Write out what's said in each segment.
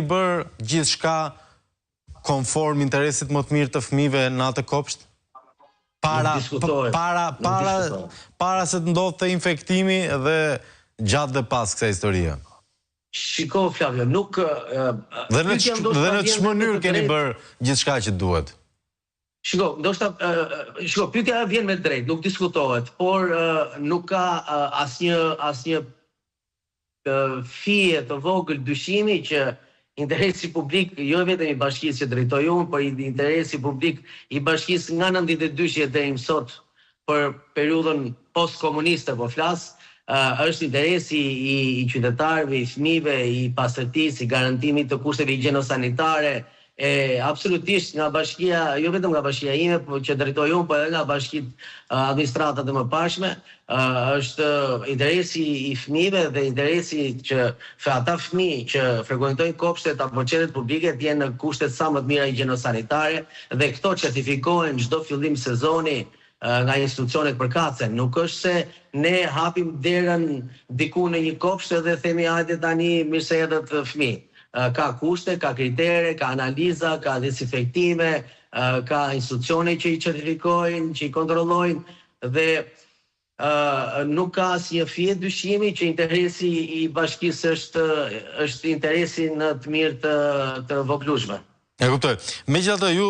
i bërë gjithçka konform interesit më të mirë të fëmijëve në atë kopsht? Para se të ndodhte infektimi dhe gjatë dhe pas kësaj historie. Shiko, Flavio, nuk... Dhe në ç'më mënyrë keni bërë gjithçka që duhet? Shiko, pyetja vjen me drejt, nuk diskutohet, por nuk ka asnjë fije të vogël dyshimi që interesi publik, jo vetëm i bashkisë që drejtoj unë, por interesi publik i bashkisë nga 92 deri më sot për periudhën post-komuniste, po flas, është interesi i qytetarëve, i fëmijëve, i pastërtisë, i garantimit të kushteve higjieno-sanitare, absolutisht nga bashkia, jo vetëm nga bashkia ime, por që drejtoj unë, por edhe nga bashkitë administratat e mëparshme, është interesi i fëmijëve dhe interesi që ata fëmijë që frekuentojnë kopshtet apo qendret publike të jenë në kushte sa më të mira higjieno-sanitare dhe këto certifikohen çdo fillim sezoni nga institucionet përkatëse. Nuk është se ne hapim derën diku në një kopsht dhe themi hajde tani mirë se erdhët fëmijë. Ka kushte, ka kritere, ka analiza, ka desinfektime, ka institucione që i certifikojnë, që i kontrollojnë dhe nuk ka asnjë fije dyshimi që interesi i bashkisë është interesi në të mirë të voglueshme. E kuptoj. Megjithatë ju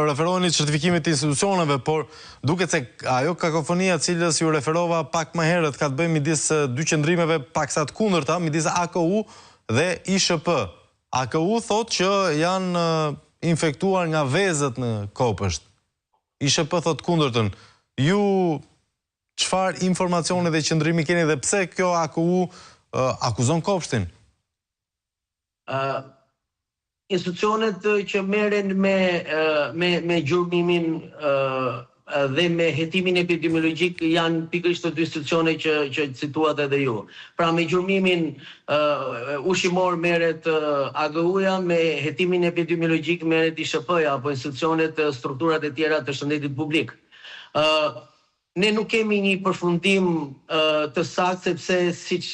referoheni certifikimit të institucioneve, por duket se ajo kakofonia cilës ju referova pak më herët ka të bëjë midis dy qëndrimeve paksa të kundërta, midis AKU dhe ISHP. AKU thot që janë infektuar nga vezët në kopësht. ISHP thot kundërtën. Ju çfarë informacione dhe qëndrimi keni dhe pse kjo AKU akuzon kopshtin? Institucionet që merren me gjurmimin dhe me hetimin epidemiologjik janë pikërisht të dy institucione që cituat edhe ju. Pra me gjurmimin ushqimor merret AGU-ja, me hetimin epidemiologjik merret ISHP-ja apo institucionet, strukturat e tjera të shëndetit publik. Ne nuk kemi një përfundim të saktë sepse siç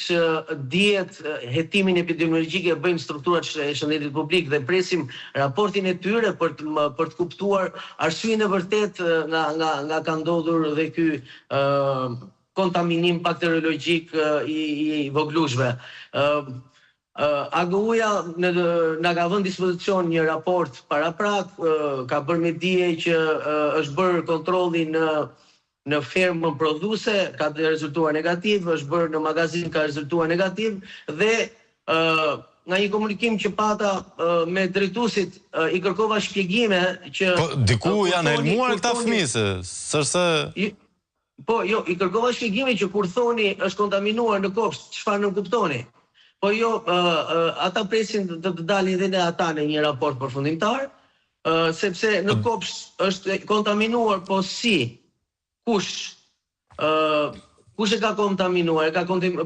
dihet hetimin epidemiologjik e bëjmë strukturat e shëndetit publik dhe presim raportin e tyre për të kuptuar arsyeën e vërtet nga ka ndodhur dhe ky kontaminim bakteriologjik i voglueshme. AGU-ja na ka vënë dispozicion një raport paraprak, ka bërë me dije që është bërë kontrolli në fermën prodhuese, ka rezultuar negativ, është bërë në magazin, ka rezultuar negativ, dhe nga një komunikim që pata me drejtuesit i kërkova shpjegime që... Po, diku janë helmuar këta fëmijë, sërse... Po, jo, i kërkova shpjegime që kur thoni është kontaminuar në kopsht, çfarë nuk kuptoni? Po jo, ata presin të dalin dhe ata në një raport përfundimtar, sepse në kopsht është kontaminuar, po si? Kush e ka kontaminuar?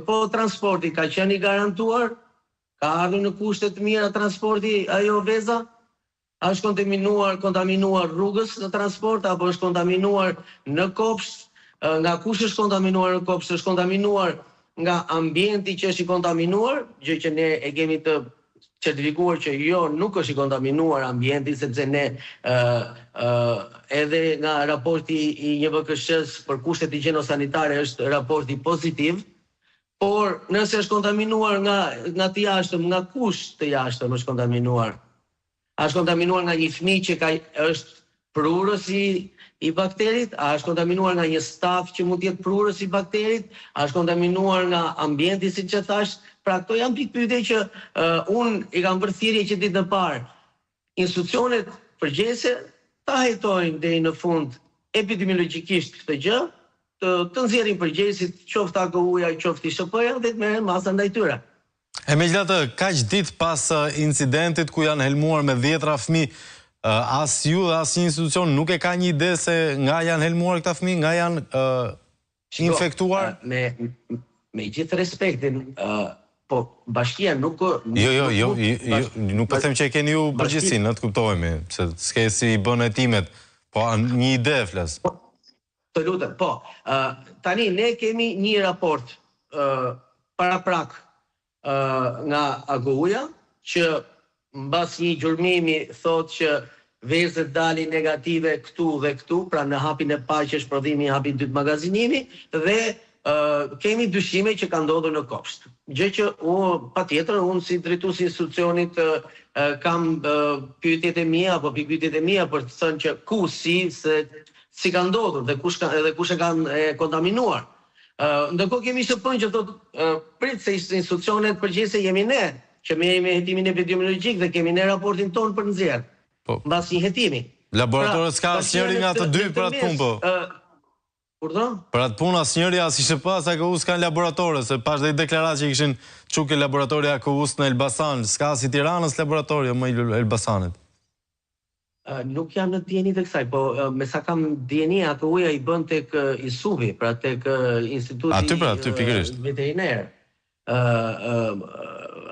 Po transporti ka qenë i garantuar? Ka ardhur në kushte të mira transporti ajo veza? A është kontaminuar rrugës në transport apo është kontaminuar në kopsht? Nga kush është kontaminuar në kopsht? Është kontaminuar nga ambienti që është i kontaminuar, gjë që ne e kemi të certifikuar që jo, nuk është i kontaminuar ambienti, sepse ne edhe nga raporti i NJVKSH-s për kushtet higjieno-sanitare është raporti pozitiv, por nëse është kontaminuar nga të jashtëm, nga kush të jashtëm është kontaminuar? A është kontaminuar nga një fëmijë që është prurës i bakterit? A është kontaminuar nga një staf që mund të jetë prurës i bakterit? A është kontaminuar nga ambienti, siç e thash? Pra këto janë pikë pyetje që unë i kam bërë thirrje që ditë e parë. Institucionet përgjegjëse ta hetojnë deri në fund epidemiologjikisht këtë gjë, të nxjerrin përgjegjësit, qoftë AKU-ja, qoftë ISHP-ja dhe të merren masa ndaj tyre. E megjithatë, kaq ditë pas incidentit ku janë helmuar me 10 fëmijë, as ju dhe as një institucion nuk e ka një ide se nga janë helmuar këta fëmijë, nga janë infektuar? Me gjithë respektin, po bashkia nuk... Jo, nuk po them që e keni ju përgjegjësinë, të kuptohemi, se s'ke si i bën hetimet, po një ide flas. Të lutem, po. Tani ne kemi një raport paraprak nga AGU-ja që mbas një gjurmimi thotë që vezët dalin negative këtu dhe këtu, pra në hapin e parë që është prodhimi, hapin dytë magazinimi, dhe kemi dyshime që ka ndodhur në kopsht. Gjë që patjetër unë si drejtues i institucionit kam pyetjet e mia apo pikpyetjet e mia për të thënë që ku, si ka ndodhur dhe kush e kanë kontaminuar. Ndërkohë kemi SHP-n që thotë prit se institucionet përgjithëse jemi ne, që merremi me hetimin epidemiologjik dhe kemi ne raportin tonë për nxjerr. Mbas një hetimi. Laboratorët s'ka asnjëri nga të dy për atë punë po. Për atë punë asnjëri as SHP as AKU s'kan laboratore, se pash dhe i deklaratë që kishin çuke laboratori AKU-s në Elbasan, s'ka si Tiranës laboratori, më i Elbasanit. Nuk jam në dieni të kësaj, po me sa kam dieni AKU-ja i bën tek ISUVI, pra tek Instituti Veteriner.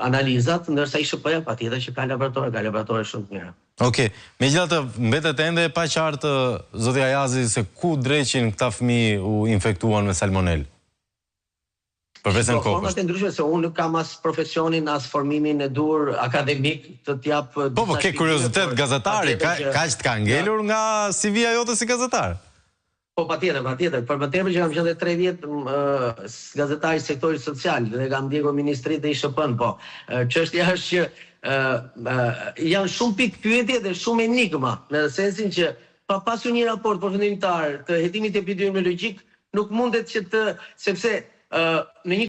Analizat, ndërsa SHP-ja patjetër që ka laboratore shumë të mira. Okej, megjithatë mbetet ende e paqartë zoti Ajazi se ku dreqin këta fëmijë u infektuan me salmonel. Përveç në kokë. Format e ndryshme se unë nuk kam as profesionin as formimin e dur akademik të t'jap. Po, ke kuriozitet gazetari, kaq të ka ngelur nga CV-ja jote si gazetar. Po, patjetër. Për më tepër që kam qenë 3 vjet gazetar i sektorit social dhe kam ndjekur ministritë dhe SHP-n, po. Çështja është që janë shumë pikë pyetje dhe shumë enigma, në sensin që pa pasur një raport përfundimtar të hetimit epidemiologjik nuk mundet që sepse në një